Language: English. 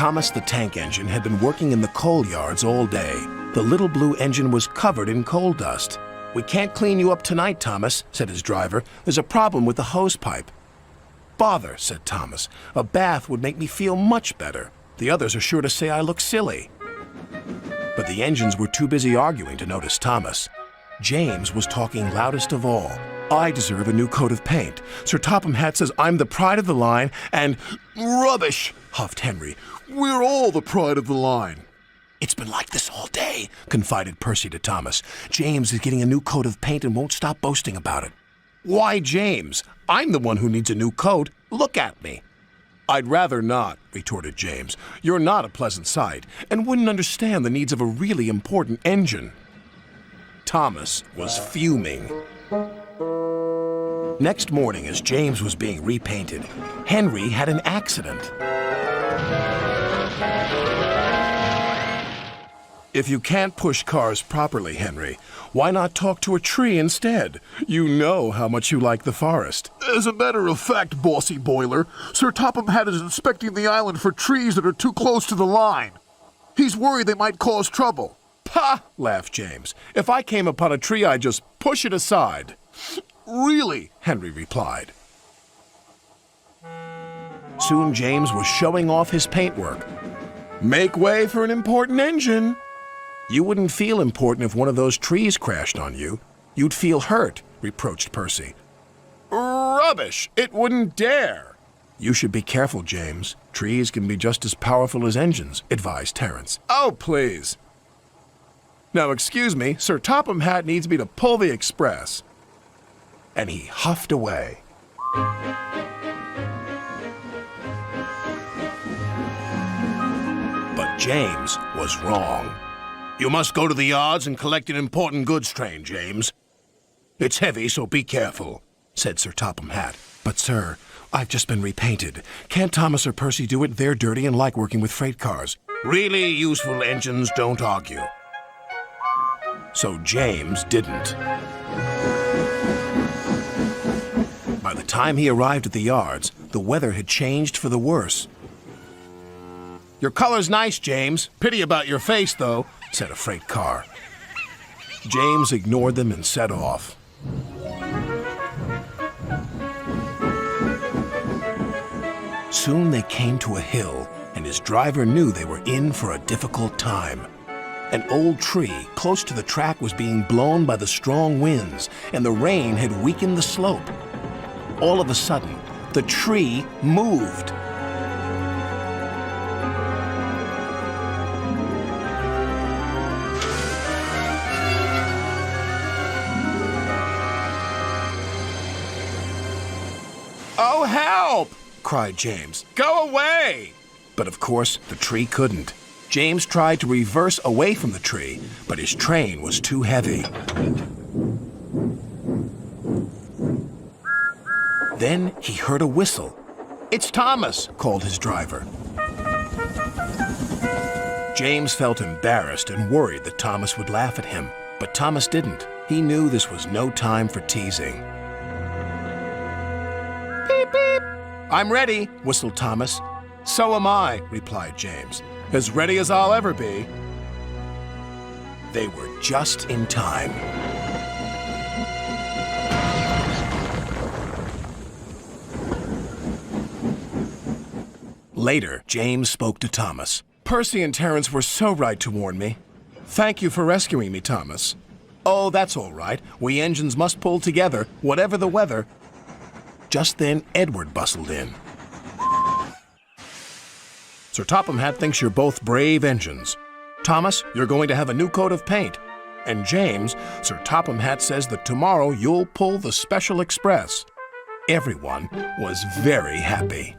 Thomas the tank engine had been working in the coal yards all day. The little blue engine was covered in coal dust. "We can't clean you up tonight, Thomas," said his driver. "There's a problem with the hosepipe." "Bother," said Thomas. "A bath would make me feel much better. The others are sure to say I look silly." But the engines were too busy arguing to notice Thomas. James was talking loudest of all. "I deserve a new coat of paint. Sir Topham Hatt says I'm the pride of the line, and—" "Rubbish," huffed Henry. "We're all the pride of the line." "It's been like this all day," confided Percy to Thomas. "James is getting a new coat of paint and won't stop boasting about it." "Why, James? I'm the one who needs a new coat. Look at me." "I'd rather not," retorted James. "You're not a pleasant sight, and wouldn't understand the needs of a really important engine." Thomas was fuming. Next morning, as James was being repainted, Henry had an accident. "If you can't push cars properly, Henry, why not talk to a tree instead? You know how much you like the forest." "As a matter of fact, bossy boiler, Sir Topham Hatt is inspecting the island for trees that are too close to the line. He's worried they might cause trouble." "Pah!" laughed James. "If I came upon a tree, I'd just push it aside." "Really?" Henry replied. Soon James was showing off his paintwork. "Make way for an important engine." "You wouldn't feel important if one of those trees crashed on you. You'd feel hurt," reproached Percy. "Rubbish! It wouldn't dare." "You should be careful, James. Trees can be just as powerful as engines," advised Terence. "Oh, please. Now, excuse me, Sir Topham Hatt needs me to pull the express." And he huffed away. But James was wrong. "You must go to the yards and collect an important goods train, James. It's heavy, so be careful," said Sir Topham Hatt. "But, sir, I've just been repainted. Can't Thomas or Percy do it? They're dirty and like working with freight cars." "Really useful engines don't argue." So James didn't. By the time he arrived at the yards, the weather had changed for the worse. "Your color's nice, James. Pity about your face, though," said a freight car. James ignored them and set off. Soon they came to a hill, and his driver knew they were in for a difficult time. An old tree close to the track was being blown by the strong winds, and the rain had weakened the slope. All of a sudden, the tree moved. "Oh, help!" cried James. "Go away!" But of course, the tree couldn't. James tried to reverse away from the tree, but his train was too heavy. Then he heard a whistle. "It's Thomas," called his driver. James felt embarrassed and worried that Thomas would laugh at him, but Thomas didn't. He knew this was no time for teasing. "Beep, beep." "I'm ready," whistled Thomas. "So am I," replied James. "As ready as I'll ever be." They were just in time. Later, James spoke to Thomas. "Percy and Terence were so right to warn me. Thank you for rescuing me, Thomas." "Oh, that's all right. We engines must pull together, whatever the weather." Just then, Edward bustled in. "Sir Topham Hatt thinks you're both brave engines. Thomas, you're going to have a new coat of paint. And James, Sir Topham Hatt says that tomorrow you'll pull the special express." Everyone was very happy.